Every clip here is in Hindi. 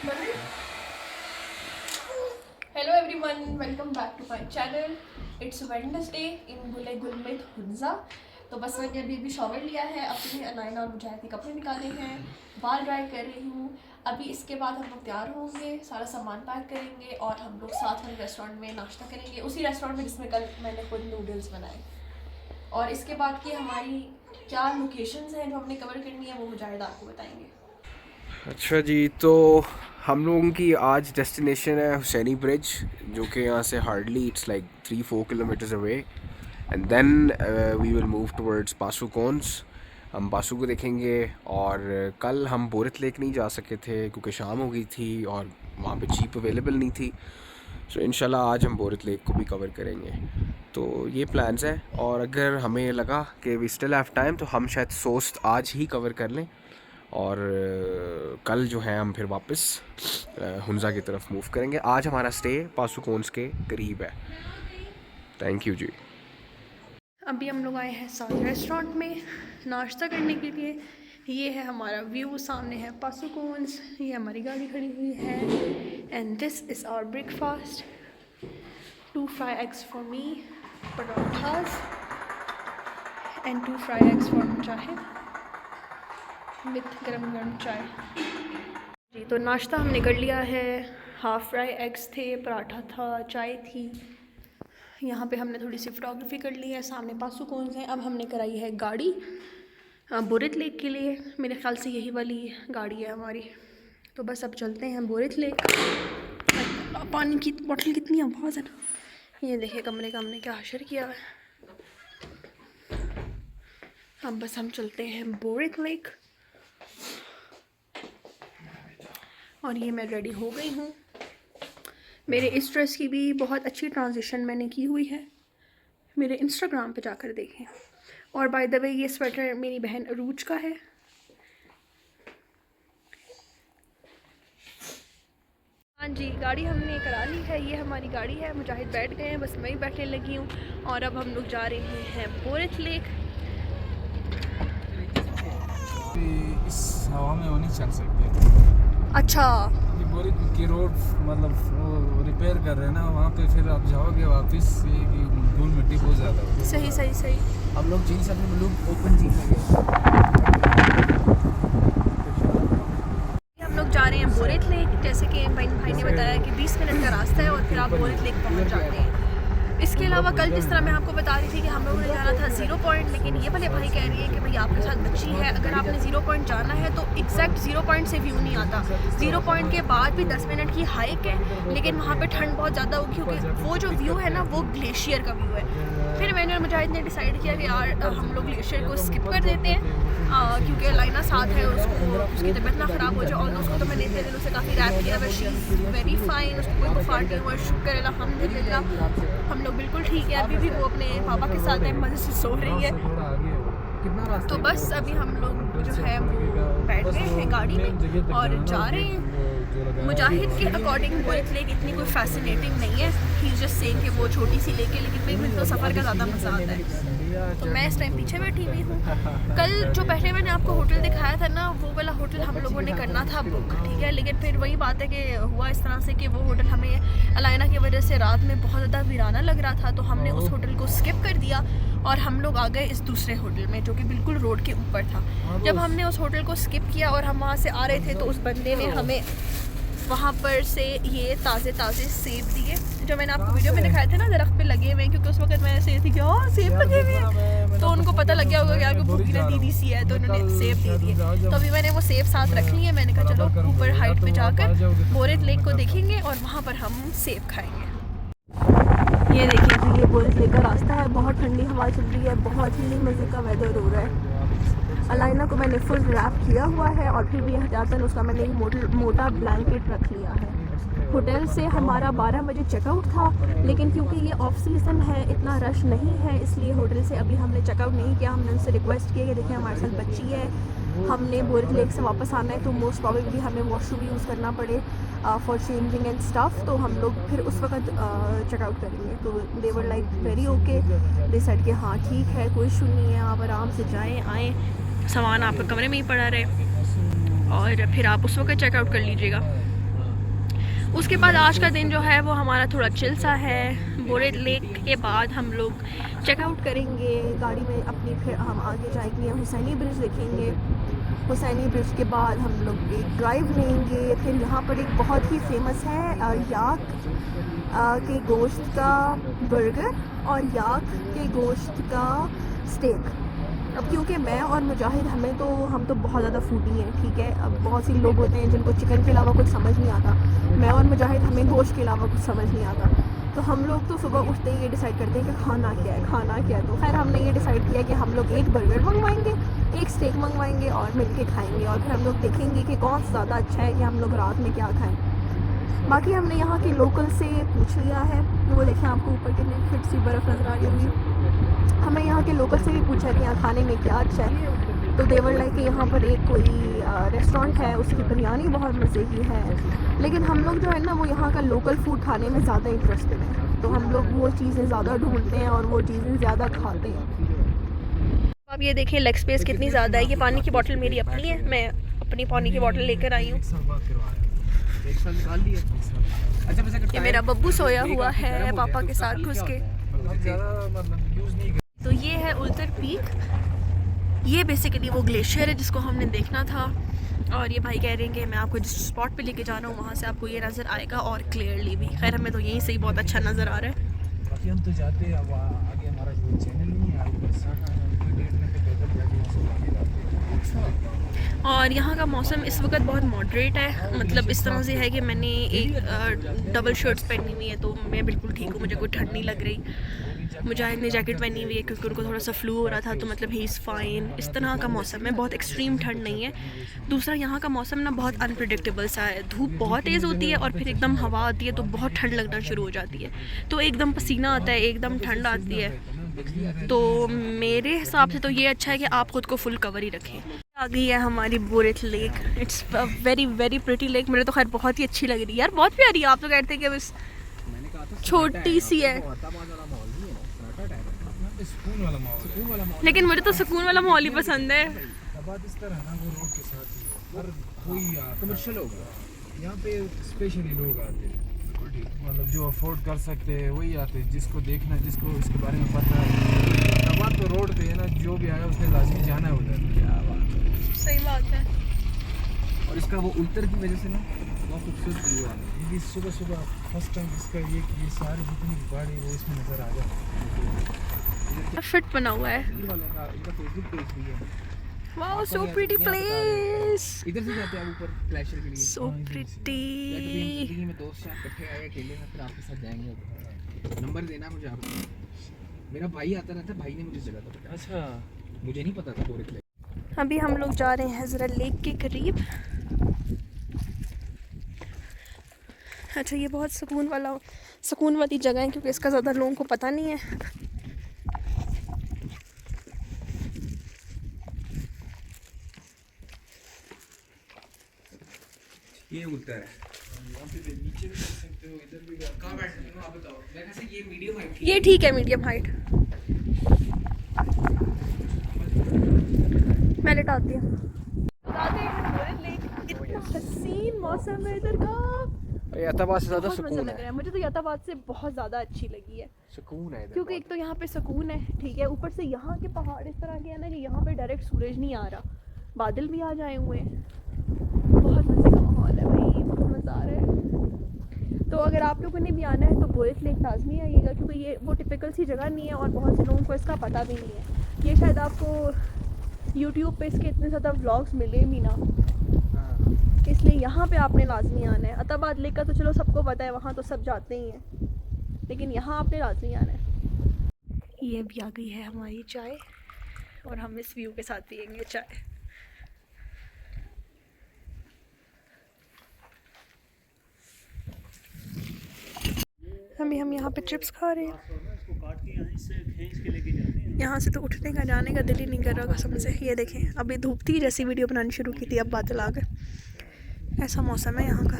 Hello everyone, welcome back to my channel. It's wednesday in गुले गुल में हुंजा। तो बस मैंने अभी शॉवर लिया है, अपने अनायना और मुजाहिद के कपड़े निकाले हैं, बाल ड्राई कर रही हूँ। अभी इसके बाद हम लोग तैयार होंगे, सारा सामान पैक करेंगे और हम लोग साथ में रेस्टोरेंट में नाश्ता करेंगे, उसी रेस्टोरेंट में जिसमें कल मैंने खुद नूडल्स बनाए। और इसके बाद की हमारी क्या लोकेशंस हैं जो हमने कवर करनी है वो मुजाहिद आपको बताएंगे। अच्छा जी, तो हम लोगों की आज डेस्टिनेशन है हुसैनी ब्रिज, जो कि यहाँ से hardly it's like 3-4 kilometres away, and then we will move towards Passu cones. हम पासू को देखेंगे। और कल हम बोरित लेक नहीं जा सके थे क्योंकि शाम हो गई थी और वहाँ पे जीप अवेलेबल नहीं थी। सो इंशाल्लाह आज हम बोरित लेक को भी कवर करेंगे। तो ये प्लान्स हैं, और अगर हमें लगा कि वी स्टिल हैव टाइम तो हम शायद सोस्ट आज ही कवर कर लें, और कल जो है हम फिर वापस हुंजा की तरफ मूव करेंगे। आज हमारा स्टे पासू कॉन्स के करीब है। थैंक यू जी। अभी हम लोग आए हैं साथ रेस्टोरेंट में नाश्ता करने के लिए। ये है हमारा व्यू, सामने है पासू कॉन्स, ये हमारी गाड़ी खड़ी हुई है। And this is our breakfast, 2 fry eggs for me, parathas and 2 fry eggs for Mujahid with गरम गरम चाय जी। तो नाश्ता हमने कर लिया है, हाफ़ फ्राई एग्स थे, पराठा था, चाय थी। यहाँ पे हमने थोड़ी सी फ़ोटोग्राफी कर ली है, सामने पासू कॉन्स हैं। अब हमने कराई है गाड़ी बोरित लेक के लिए, मेरे ख्याल से यही वाली गाड़ी है हमारी। तो बस अब चलते हैं बोरित लेक। पानी की बोतल कितनी आवाज़ है ना। ये देखिए कमरे का हमने क्या हशर किया है। अब बस हम चलते हैं बोरित लेक। और ये मैं रेडी हो गई हूँ। मेरे इस ड्रेस की भी बहुत अच्छी ट्रांजिशन मैंने की हुई है, मेरे इंस्टाग्राम पे जाकर देखें। और बाय द वे ये स्वेटर मेरी बहन अरूज का है। हाँ जी, गाड़ी हमने करा ली है, ये हमारी गाड़ी है। मुजाहिद बैठ गए हैं, बस मैं ही बैठने लगी हूँ। और अब हम लोग जा रहे हैं बोरित लेक। इस हवा में वो नहीं चल सकते। अच्छा, ये बोरित की रोड मतलब वो रिपेयर कर रहे हैं ना, वहाँ पे फिर आप जाओगे वापस ये कि धूल मिट्टी बहुत ज़्यादा होती है। सही सही सही। अब लोग जीन्स अपने लोग ओपन जीन्स में गए। हम लोग जा रहे हैं बोरित लेक। जैसे कि भाई ने बताया कि 20 मिनट का रास्ता है और फिर आप बोरित लेक पहुँच जाते हैं। इसके अलावा कल जिस तरह मैं आपको बता रही थी कि हम लोगों ने जाना था 0 पॉइंट, लेकिन ये वाले भाई कह रही है कि भाई आपके साथ बच्ची है, अगर आपने 0 पॉइंट जाना है तो एग्जैक्ट 0 पॉइंट से व्यू नहीं आता। 0 पॉइंट के बाद भी 10 मिनट की हाइक है, लेकिन वहाँ पे ठंड बहुत ज़्यादा होगी क्योंकि वो जो व्यू है ना वो ग्लेशियर का व्यू है। फिर मैंने और मुजाहिद ने डिसाइड किया कि यार हम लोग ग्लेशियर को स्किप कर देते हैं, क्योंकि लाइना साथ है, उसको उसकी तबीयत ना ख़राब हो जाए। और उसको तो मैंने इतने दिनों से काफ़ी रैप किया, but she is very fine, उसको कोई बुखार नहीं हुआ, शुक्र अल्हम्दुलिल्लाह। हम लोग बिल्कुल ठीक है, अभी भी वो अपने पापा के साथ है, मज़े से सो रही है। तो बस अभी हम लोग जो है वो बैठ गए हैं गाड़ी में और जा रहे हैं। मुजाहिद के अकॉर्डिंग बोरित लेक इतनी कोई फैसिनेटिंग नहीं है, ही जस्ट सेइंग कि वो छोटी सी लेक है, लेकिन मुझे तो सफ़र का ज़्यादा मज़ा आता है। तो मैं इस टाइम पीछे बैठी हुई हूँ। कल जो पहले मैंने आपको होटल दिखाया था ना, वो वाला होटल हम लोगों ने करना था बुक, ठीक है, लेकिन फिर वही बात है कि हुआ इस तरह से कि वो होटल हमें अलाइना की वजह से रात में बहुत ज़्यादा वीराना लग रहा था, तो हमने उस होटल को स्किप कर दिया और हम लोग आ गए इस दूसरे होटल में जो कि बिल्कुल रोड के ऊपर था। जब हमने उस होटल को स्किप किया और हम वहाँ से आ रहे थे तो उस बंदे ने हमें वहाँ पर से ये ताज़े ताज़े सेब दिए, जो मैंने आपको वीडियो में दिखाए थे ना, दरख्त पे लगे हुए हैं, क्योंकि उस वक्त मैं ऐसे थी कि हाँ सेब लगे हुए हैं, तो उनको पता लग गया होगा कि यार कोई भूखी दीदी सी है, तो उन्होंने सेब दे दिए। तो अभी मैंने वो सेब साथ रख लिए। मैंने कहा चलो ऊपर हाइट पे जाकर बोरित लेक को देखेंगे और वहाँ पर हम सेब खाएँगे। ये देखिए जी, ये बोरित लेक का रास्ता है, बहुत ठंडी हवा चल रही है, बहुत ही मज़े का वेदर हो रहा है। अलाइना को मैंने फुल रैप किया हुआ है और फिर भी एहतियातन उसका मैंने एक मोटा ब्लैंकेट रख लिया है। होटल से हमारा 12 बजे चेकआउट था, लेकिन क्योंकि ये ऑफ सीज़न है, इतना रश नहीं है, इसलिए होटल से अभी हमने चेकआउट नहीं किया। हमने उनसे रिक्वेस्ट किया कि देखिए हमारे साथ बच्ची है, हमने बोरित लेक से वापस आना है, तो मोस्ट प्रॉबेबली हमें वॉशरूम यूज़ करना पड़े फॉर चेंजिंग एंड स्टफ़, तो हम लोग फिर उस वक्त चेकआउट करेंगे। तो they were like very okay, they said कि हाँ ठीक है, कोई इशू नहीं है, आप आराम से जाएँ आएँ, सामान आपके कमरे में ही पड़ा रहे और फिर आप उस वक्त चेकआउट कर लीजिएगा। उसके बाद आज का दिन जो है वो हमारा थोड़ा चिल सा है। बोरेट लेक के बाद हम लोग चेकआउट करेंगे गाड़ी में अपनी, फिर हम आगे जाएंगे हुसैनी ब्रिज देखेंगे। हुसैनी ब्रिज के बाद हम लोग एक ड्राइव लेंगे। फिर यहाँ पर एक बहुत ही फेमस है याक के गोश्त का बर्गर और याक के गोश्त का स्टेक। अब क्योंकि मैं और मुजाहिद हम तो बहुत ज़्यादा फूडी हैं, ठीक है। अब बहुत से लोग होते हैं जिनको चिकन के अलावा कुछ समझ नहीं आता। मैं और मुजाहिद हमें गोश्त के अलावा कुछ समझ नहीं आता। तो हम लोग तो सुबह उठते ही ये डिसाइड करते हैं कि खाना क्या है। तो खैर हमने ये डिसाइड किया कि हम लोग एक बर्गर मंगवाएंगे, एक स्टेक मंगवाएंगे और मिल के खाएँगे। और फिर हम लोग देखेंगे कि कौन सा ज़्यादा अच्छा है कि हम लोग रात में क्या खाएँ। बाकी हमने यहाँ के लोकल से पूछ लिया है। वो देखें आपको ऊपर कितनी फिट सी बर्फ़ नज़र आ रही होगी। हमने यहाँ के लोकल से भी पूछा कि यहाँ खाने में क्या अच्छा है। तो देवर लाइक कि यहाँ पर एक कोई रेस्टोरेंट है, उसकी बिरयानी बहुत मज़े की है। लेकिन हम लोग जो है ना वो यहाँ का लोकल फूड खाने में ज़्यादा इंटरेस्टेड हैं। तो हम लोग वो चीज़ें ज़्यादा ढूंढते हैं और वो चीज़ें ज़्यादा खाते हैं। अब ये देखें लेग स्पेस कितनी ज़्यादा है। ये पानी की बोतल मेरी अपनी है, मैं अपनी पानी की बोतल लेकर आई हूँ। ये मेरा बब्बू सोया हुआ है पापा के साथ घुस के। तो ये है उल्तर पीक। ये बेसिकली वो ग्लेशियर है जिसको हमने देखना था। और ये भाई कह रहे हैं कि मैं आपको जिस स्पॉट पे लेके जा रहा हूँ वहाँ से आपको ये नज़र आएगा और क्लियरली भी। खैर हमें तो यहीं से ही बहुत अच्छा नज़र आ रहा है। बाकी हम तो जाते हैं, अब आगे हमारा जो चैनल नहीं है और यहाँ का मौसम इस वक्त बहुत मॉडरेट है। मतलब इस तरह से है कि मैंने एक डबल शर्ट्स पहनी हुई है तो मैं बिल्कुल ठीक हूँ, मुझे कोई ठंड नहीं लग रही। मुजाहिद ने जैकेट पहनी हुई है क्योंकि उनको थोड़ा सा फ्लू हो रहा था, तो मतलब ही इज़ फाइन। इस तरह का मौसम है, बहुत एक्सट्रीम ठंड नहीं है। दूसरा यहाँ का मौसम ना बहुत अनप्रेडिक्टेबल सा है। धूप बहुत तेज़ होती है और फिर एकदम हवा आती है तो बहुत ठंड लगना शुरू हो जाती है। तो एकदम पसीना आता है, एकदम ठंड आती है। तो मेरे हिसाब से तो ये अच्छा है कि आप ख़ुद को फुल कवर ही रखें। आ गई है हमारी borate lake. It's very very pretty lake. मुझे तो खैर बहुत ही अच्छी लग रही है यार, बहुत प्यारी है। आप तो कहते हैं कि बस छोटी सी है, लेकिन मुझे तो सुकून वाला माहौल ही पसंद है। इस तरह ना वो रोड के साथ ही हर कोई कमर्शियल होगा यहाँ पे, स्पेशली लोग आते हैं मतलब जो अफोर्ड कर सकते हैं वही आते हैं। जिसको देखना, जिसको इसके बारे में पता है। अब बात तो रोड पे है ना, जो भी आया उसने लाजमी जाना है उधर। क्या बात है, सही बात है। और इसका वो उल्तर की वजह से ना बहुत खूबसूरत व्यू आ रहा है। ये सुबह सुबह फर्स्ट टाइम इसका ये सारी जितनी गाड़ी वो इसमें नज़र आ जाए। फिट बना हुआ है। Wow so pretty place. इधर से जाते हैं ऊपर ग्लेशियर के लिए। So pretty. जिंदगी में दोस्त यार इकट्ठे आए अकेले हैं, फिर आपके साथ जाएंगे। नंबर देना मुझे आपको। मेरा भाई आता रहता, भाई ने मुझे जगह बताया। अच्छा, मुझे नहीं पता था बोरेट लेक। अभी हम लोग जा रहे हैं हज़रत लेक के करीब। अच्छा ये बहुत सुकून वाली जगह है क्योंकि इसका ज़्यादा लोगों को पता नहीं है। ये उल्टा है। नीचे भी कर सकते हो, इधर भी कहाँ बैठ सकते हो आप बताओ। मेरे से ये मीडियम हाइट ये ठीक है, मीडियम हाइट। मैं लेटाती हूँ। इतना हसीन मौसम है इधर का। याताबाद से ज़्यादा बहुत मज़ा सुकून लग रहा है। है मुझे तो। याताबाद से बहुत ज़्यादा अच्छी लगी है सुकून है इधर क्योंकि एक तो यहाँ पे सुकून है, ठीक है। ऊपर से यहाँ के पहाड़ इस तरह के हैं ना कि यहाँ पे डायरेक्ट सूरज नहीं आ रहा, बादल भी आ जाए हुए हैं। बहुत मज़े का माहौल है भाई, बहुत मज़ा आ रहा है। तो अगर आप लोगों ने भी आना है तो बोरेट लेक लाजमी आइएगा क्योंकि ये वो टिपिकल सी जगह नहीं है और बहुत से लोगों को इसका पता भी नहीं है। ये शायद आपको यूट्यूब पे इसके इतने ज़्यादा व्लॉग्स मिले भी ना, इसलिए यहाँ पे आपने लाजमी आना है। अताबाद लेक का तो चलो सबको पता है, वहाँ तो सब जाते ही हैं, लेकिन यहाँ आपने लाजमी आना है। ये भी आ गई है हमारी चाय और हम इस व्यू के साथ पियेंगे चाय। अभी हम यहाँ पे चिप्स खा रहे हैं। यहाँ से तो उठने का जाने का दिल ही नहीं कर रहा कसम से। ये देखें अभी धूप थी, जैसी वीडियो बनानी शुरू की थी अब बादल आ गए। ऐसा मौसम है यहाँ का।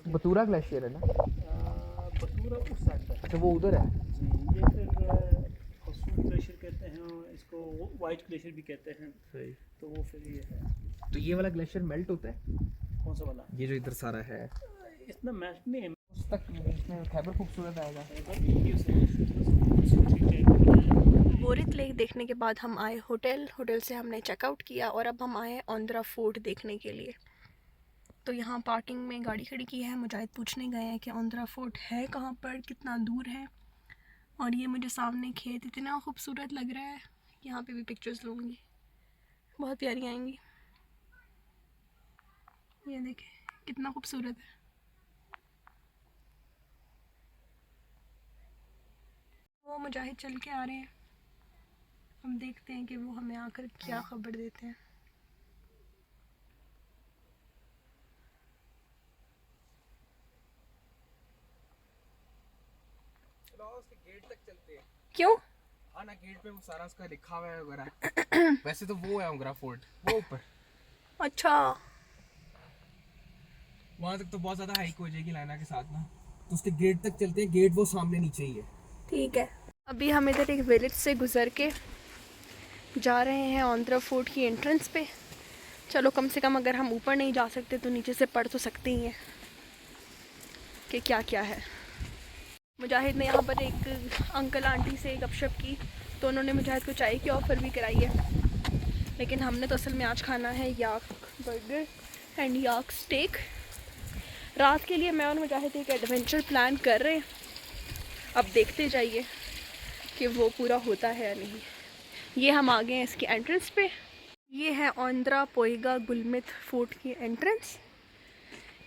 बतूरा ग्लेशियर है ना? बतूरा उस साइड पर। अच्छा वो उधर है। ये फिर ग्लेशियर कहते हैं और इसको वाइट ग्लेशियर भी कहते हैं। सही। तो वो फिर ये है। तो ये वाला ग्लेशियर मेल्ट होता है? कौन सा वाला? ये जो इधर सारा है इतना मेल्ट नहीं है। उस तक इसमें खैबर खूबसूरत आएगा। बोरित लेक देखने के बाद हम आए होटल से हमने चेकआउट किया और अब हम आए औंद्रा फोर्ट देखने के लिए। तो यहाँ पार्किंग में गाड़ी खड़ी की है। मुजाहिद पूछने गए हैं कि औंद्रा फोर्ट है कहाँ पर, कितना दूर है। और ये मुझे सामने खेत इतना खूबसूरत लग रहा है, यहाँ पे भी पिक्चर्स लूँगी, बहुत प्यारी आएंगी। ये देखें कितना खूबसूरत है। वो मुजाहिद चल के आ रहे हैं, हम देखते हैं कि वो हमें आकर क्या खबर देते हैं। उसके गेट तक चलते हैं। क्यों? हाँ ना, गेट पे वो सारा उसका लिखा हुआ है वगैरह। वैसे तो वो है औंगरा फोर्ट, वो ऊपर। अच्छा, वहाँ तक तो बहुत ज़्यादा हाइक हो जाएगी लाइना के साथ ना, तो उसके गेट तक चलते हैं। गेट वो सामने नीचे ही है। ठीक है। अभी हम इधर एक विलेज से गुजर के जा रहे हैं औंद्रा फोर्ट की एंट्रेंस पे। चलो कम से कम अगर हम ऊपर नहीं जा सकते तो नीचे से पढ़ तो सकते ही हैं कि क्या क्या है। मुजाहिद ने यहाँ पर एक अंकल आंटी से गपशप की तो उन्होंने मुजाहिद को चाय की ऑफ़र भी कराई है। लेकिन हमने तो असल में आज खाना है याक बर्गर एंड याक स्टेक। रात के लिए मैं और मुजाहिद एक एडवेंचर प्लान कर रहे हैं, अब देखते जाइए कि वो पूरा होता है या नहीं। ये हम आ गए हैं इसकी एंट्रेंस पे। ये है औंद्रा पोएगा गुलमित फोर्ट की एंट्रेंस।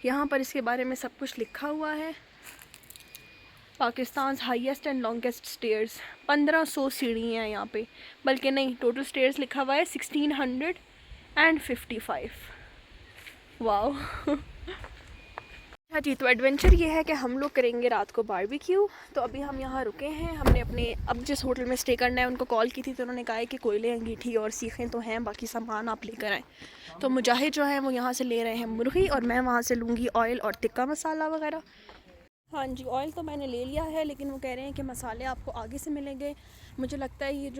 यहाँ पर इसके बारे में सब कुछ लिखा हुआ है। Pakistan highest and longest stairs, 1500 सीढ़ियाँ हैं यहाँ पे, बल्कि नहीं, टोटल स्टेयर्स लिखा हुआ है 1655। वाओ। हाँ जी, तो एडवेंचर ये है कि हम लोग करेंगे रात को बारबेक्यू। तो अभी हम यहाँ रुके हैं। हमने अपने अब जिस होटल में स्टे करना है उनको कॉल की थी, तो उन्होंने कहा है कि कोयले, अंगीठी और सीखें तो हैं, बाकी सामान आप लेकर आएँ। तो मुजाहिद जो है वो यहाँ से ले रहे हैं मुर्गी और मैं वहाँ से लूँगी ऑयल और टिक्का मसाला वगैरह। हाँ जी, ऑयल तो मैंने ले लिया है, लेकिन वो कह रहे हैं कि मसाले आपको आगे से मिलेंगे। मुझे लगता है ये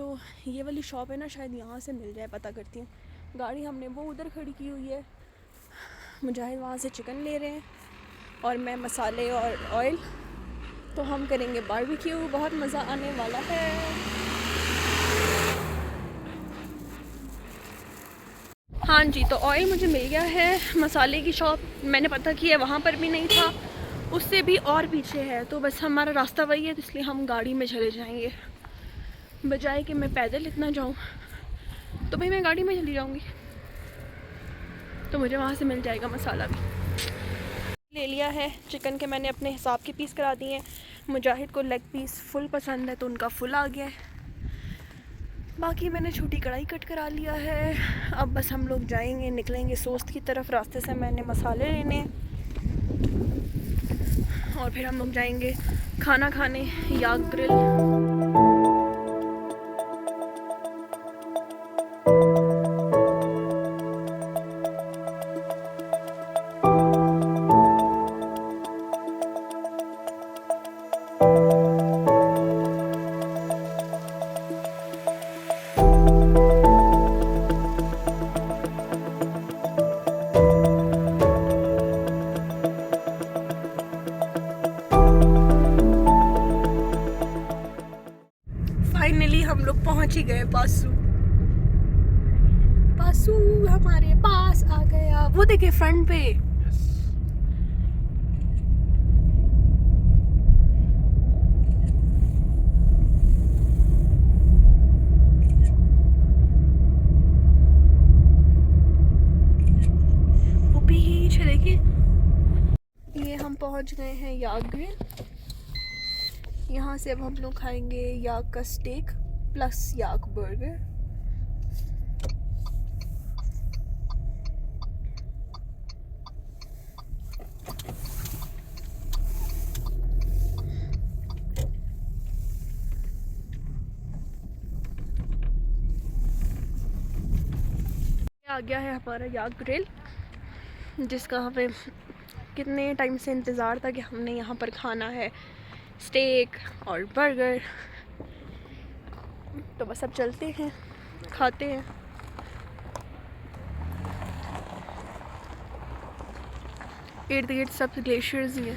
वाली शॉप है ना, शायद यहाँ से मिल जाए, पता करती हूँ। गाड़ी हमने वो उधर खड़ी की हुई है। मुजाहिद वहाँ से चिकन ले रहे हैं और मैं मसाले और ऑयल। तो हम करेंगे बारबेक्यू, बहुत मज़ा आने वाला है। हाँ जी, तो ऑयल मुझे मिल गया है। मसाले की शॉप मैंने पता किया, वहाँ पर भी नहीं था, उससे भी और पीछे है। तो बस हमारा रास्ता वही है, तो इसलिए हम गाड़ी में चले जाएंगे, बजाय कि मैं पैदल इतना जाऊँ। तो भाई मैं गाड़ी में चली जाऊँगी, तो मुझे वहाँ से मिल जाएगा मसाला भी। ले लिया है चिकन के, मैंने अपने हिसाब के पीस करा दिए हैं। मुजाहिद को लेग पीस फुल पसंद है तो उनका फुल आ गया है। बाकी मैंने छोटी कढ़ाई कट करा लिया है। अब बस हम लोग जाएंगे, निकलेंगे सोस्त की तरफ। रास्ते से मैंने मसाले लेने हैं और फिर हम लोग जाएंगे खाना खाने याक ग्रिल। फाइनली हम लोग पहुंच ही गए पासू। पासू हमारे पास आ गया, वो देखे फ्रंट पे। वो पीछे देखिए। ये हम पहुंच गए हैं याक ग्रिल। यहाँ से अब हम लोग खाएंगे याक का स्टेक प्लस याक बर्गर। आ गया है हमारा याक ग्रिल, जिसका हमें कितने टाइम से इंतज़ार था कि हमने यहाँ पर खाना है स्टेक और बर्गर। तो बस अब चलते हैं, खाते हैं। इर्द गिर्द सब ग्लेशियर्स ही हैं।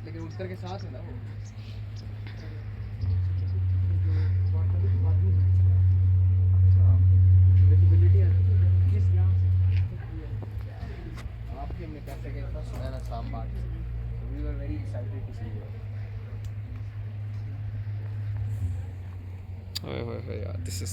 लेकिन उत्तर के साथ है ना वो। आपके हमने कैसे गए था सुना ना शाम बाद, we were very excited to see you. ओए यार, this is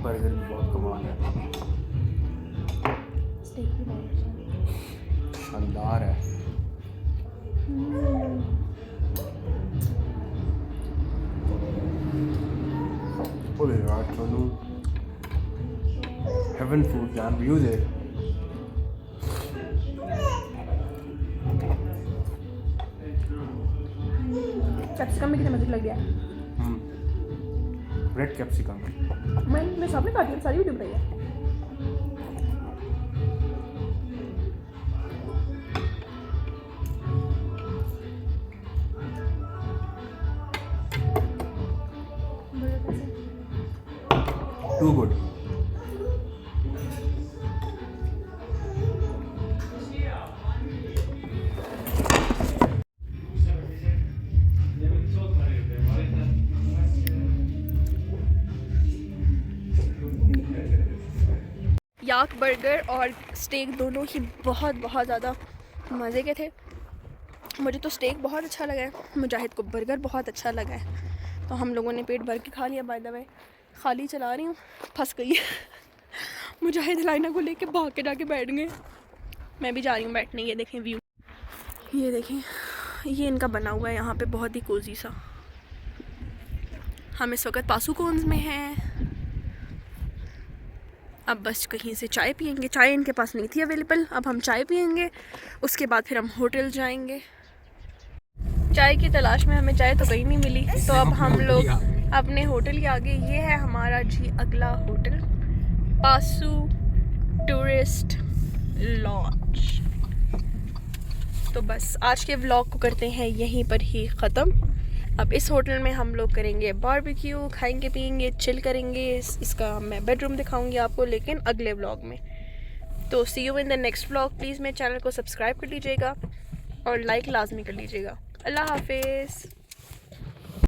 बर्गर भी बहुत कमाल है, शानदार है। ओए यार चलो, हेवन फूड जान व्यू दे। कैप्सिकम में कितना मज़े लग गया। रेड कैप्सिकम मैं सामने काटी हूँ, सारी वीडियो बनाई है। Too good. याक बर्गर और स्टेक दोनों ही बहुत ज़्यादा मज़े के थे। मुझे तो स्टेक बहुत अच्छा लगा है, मुजाहिद को बर्गर बहुत अच्छा लगा है। तो हम लोगों ने पेट भर के खा लिया। बाय द वे खाली चला रही हूँ, फंस गई मुजाहिद लाइना को लेके भाग के जाके बैठ गए, मैं भी जा रही हूँ बैठने। ये देखें व्यू, ये देखें, ये इनका बना हुआ है यहाँ पे बहुत ही कोजी सा। हम इस वक्त पासुकोन्स में हैं। अब बस कहीं से चाय पियेंगे, चाय इनके पास नहीं थी अवेलेबल, अब हम चाय पियेंगे, उसके बाद फिर हम होटल जाएंगे। चाय की तलाश में हमें चाय तो कहीं नहीं मिली, तो अब हम लोग अपने होटल के आगे, ये है हमारा जी अगला होटल, पासु टूरिस्ट लॉज। तो बस आज के व्लॉग को करते हैं यहीं पर ही ख़त्म। अब इस होटल में हम लोग करेंगे बारबेक्यू, खाएंगे पियेंगे, चिल करेंगे। इसका मैं बेडरूम दिखाऊंगी आपको, लेकिन अगले व्लॉग में। तो see you in the next vlog. Please मेरे चैनल को सब्सक्राइब कर लीजिएगा और लाइक लाजमी कर लीजिएगा। अल्लाह हाफिज़।